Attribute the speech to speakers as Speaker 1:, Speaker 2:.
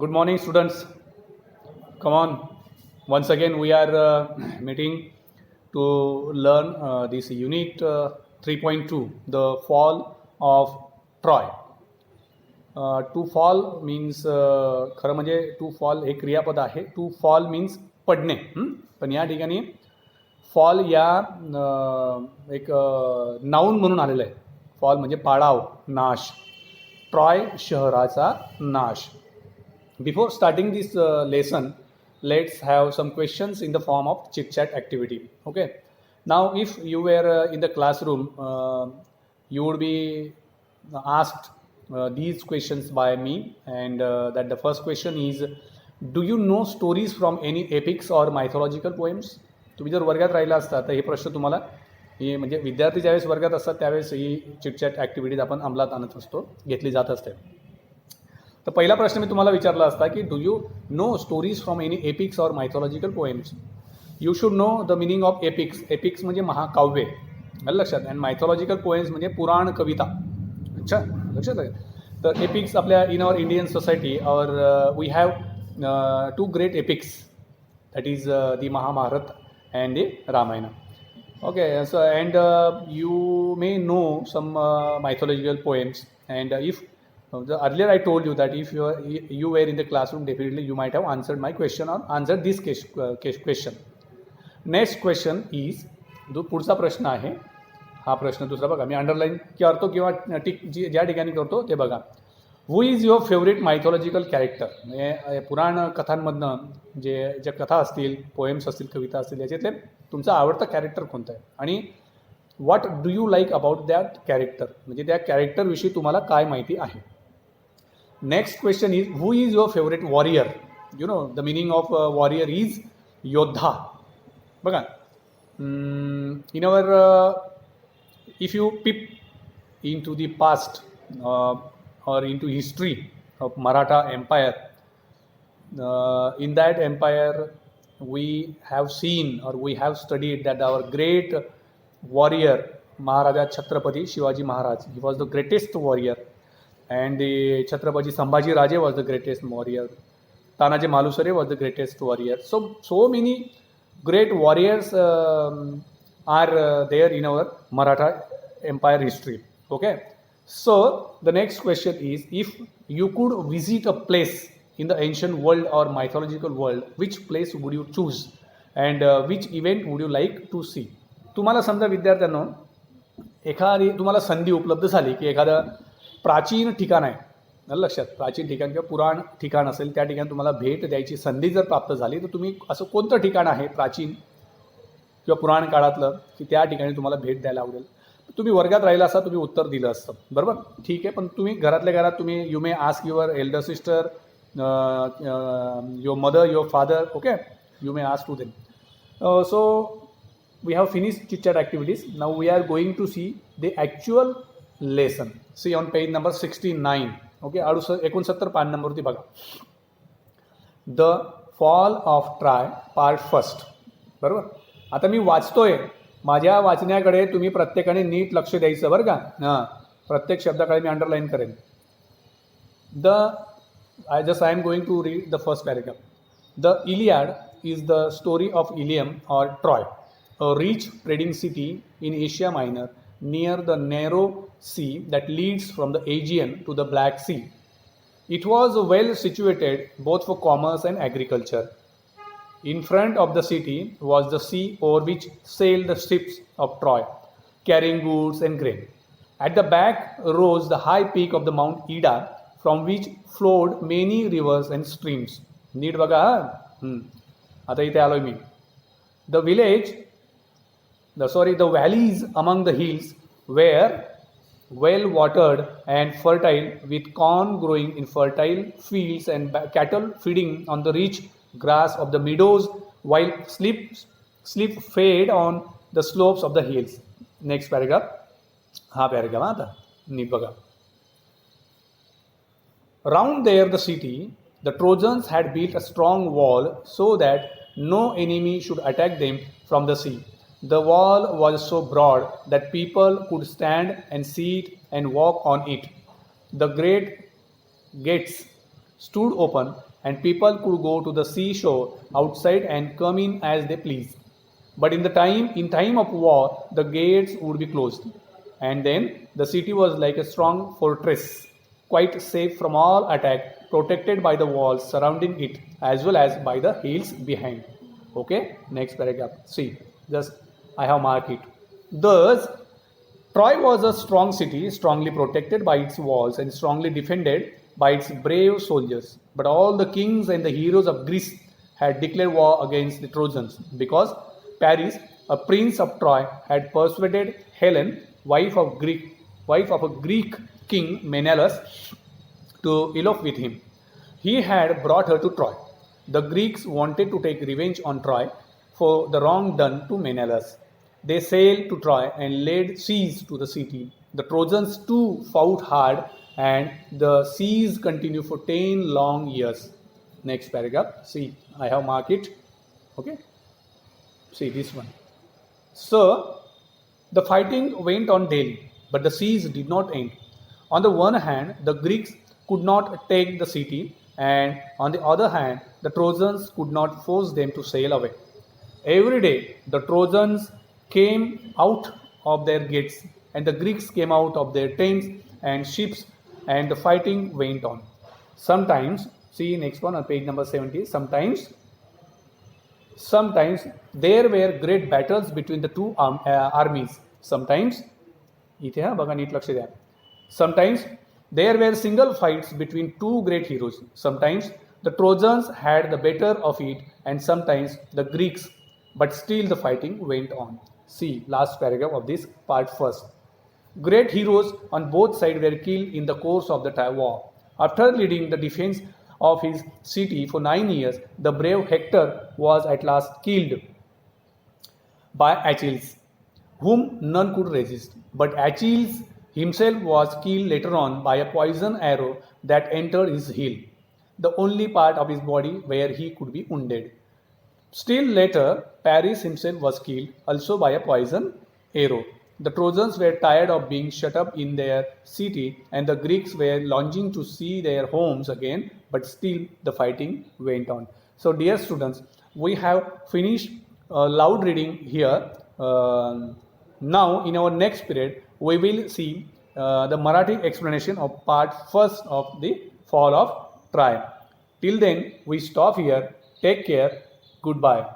Speaker 1: Good morning, students. Come on. Once again, we are meeting to learn this unit 3.2, the fall of Troy. To fall means खरं म्हणजे to fall हे क्रियापद आहे. To fall means पडणे. पण या ठिकाणी fall या एक नाऊन म्हणून आलेलं आहे. फॉल म्हणजे पाडाव, नाश. ट्रॉय शहराचा नाश. Before starting this lesson, let's have some questions in the form of chit chat activity. Okay. Now, if you were in the classroom, you would be asked these questions by me, and that the first question is, do you know stories from any epics or mythological poems? तुम्ही जर वर्गात राहिला असता तर हे प्रश्न तुम्हाला हे म्हणजे विद्यार्थी ज्यावेळेस वर्गात असतात त्यावेळेस ही चिटचॅट ॲक्टिव्हिटीज आपण अंमलात आणत असतो, घेतली जात असते. तर पहिला प्रश्न मी तुम्हाला विचारला असता की do you know stories from any epics or mythological poems. You should know the meaning of epics. Epics म्हणजे महाकाव्य, लक्षात. अँड मायथॉलॉजिकल पोएम्स म्हणजे पुराण कविता. अच्छा, लक्षात आहे. तर एपिक्स आपल्या इन आवर इंडियन सोसायटी और we have two great epics, that is the Mahabharata and the Ramayana. Okay, so and you may know some mythological poems, and if earlier I told you that if you were in the classroom, definitely you might have answered my question or answered this question. Next question is, जो पुढचा प्रश्न आहे, हा प्रश्न दुसरा बघा, मी underline करतो किंवा टिक ज्या ठिकाणी करतो ते बघा. हू is your favourite mythological character. म्हणजे पुराण कथांमधनं ज्या कथा असतील, पोएम्स असतील, कविता असतील, याच्यातले तुमचा आवडता कॅरेक्टर कोणतं आहे आणि what do you like about that character. म्हणजे त्या कॅरेक्टरविषयी तुम्हाला काय माहिती आहे. Next question is, who is your favourite warrior. You know the meaning of warrior is योद्धा. बघा, in our if you peep into the past or into history of Maratha Empire, in that empire we have seen or we have studied that our great warrior Maharaja Chhatrapati Shivaji Maharaj, he was the greatest warrior, and the Chhatrapati Sambhaji Raje was the greatest warrior. Tanaji Malusare was the greatest warrior. So many great warriors are there in our Maratha Empire history. Okay. So the next question is, if you could visit a place in the ancient world or mythological world, which place would you choose and which event would you like to see. तुम्हाला समजा विद्यार्थ्यांनो एखादी तुम्हाला संधी उपलब्ध झाली की एखादं प्राचीन ठिकाण आहे, लक्षात, प्राचीन ठिकाण किंवा पुराण ठिकाण असेल, त्या ठिकाणी तुम्हाला भेट द्यायची संधी जर प्राप्त झाली तर तुम्ही असं कोणतं ठिकाण आहे प्राचीन किंवा पुराण काळातलं की त्या ठिकाणी तुम्हाला भेट द्यायला आवडेल. तुम्ही वर्गात राहिला असता तुम्ही उत्तर दिलं असतं, बरोबर, ठीक आहे. पण तुम्ही घरातल्या घरात तुम्ही you may ask your elder sister, your mother, your father. Okay, you may ask to them. So we have finish chit chat activities. Now we are going to see the actual lesson. See on page number 69. Okay, 69 पान नंबरवरती बघा. The fall of Troy part first. बरोबर. आता मी वाचतोय, माझ्या वाचण्याकडे तुम्ही प्रत्येकाने NEET लक्ष द्यायचं, बरं का. हां, प्रत्येक शब्दाकडे मी अंडरलाईन करेन. I am going to read the first paragraph. The Iliad is the story of Ilium और Troy, a rich trading city in Asia Minor near the narrow sea that leads from the Aegean to the Black Sea. It was well situated both for commerce and agriculture. In front of the city was the sea over which sailed the ships of Troy, carrying goods and grain. At the back rose the high peak of the Mount Ida, from which flowed many rivers and streams. नीट बघा. आता इथे आलोय मी. The valleys among the hills were well watered and fertile, with corn growing in fertile fields and cattle feeding on the rich grass of the meadows, while sleep fed on the slopes of the hills. Next paragraph. हा paragraph आता NEET बघा. Round there the city, the Trojans had built a strong wall so that no enemy should attack them from the sea. The wall was so broad that people could stand and sit and walk on it. The great gates stood open, and people could go to the seashore outside and come in as they pleased. But in time of war, the gates would be closed, and then the city was like a strong fortress, quite safe from all attack, protected by the walls surrounding it as well as by the hills behind. Okay, next paragraph. See, just I have marked it. Thus, Troy was a strong city, strongly protected by its walls and strongly defended by its brave soldiers. But all the kings and the heroes of Greece had declared war against the Trojans because Paris, a prince of Troy, had persuaded Helen, wife of a Greek king Menelaus, to elope with him. He had brought her to Troy. The Greeks wanted to take revenge on Troy for the wrong done to Menelaus. They sailed to Troy and laid siege to the city. The Trojans too fought hard, and the siege continued for 10 long years. Next paragraph. See, I have marked it. Okay. See this one. So, the fighting went on daily, but the siege did not end. On the one hand, the Greeks could not take the city, and on the other hand, the Trojans could not force them to sail away. Every day, the Trojans came out of their gates, and the Greeks came out of their tents and ships, and the fighting went on. Sometimes, see next one on page number 70, sometimes there were great battles between the two armies. Sometimes there were single fights between two great heroes. Sometimes the Trojans had the better of it, and sometimes the Greeks, but still the fighting went on. See last paragraph of this part first. Great heroes on both sides were killed in the course of the war. After leading the defense of his city for 9 years, the brave Hector was at last killed by Achilles, whom none could resist. But Achilles himself was killed later on by a poison arrow that entered his heel, the only part of his body where he could be wounded. Still later, Paris himself was killed also by a poison arrow. The Trojans were tired of being shut up in their city, and the Greeks were longing to see their homes again, but still the fighting went on. So, dear students, we have finished loud reading here. Now, in our next period, we will see the Marathi explanation of part first of the fall of Troy. Till then, we stop here. Take care. Goodbye.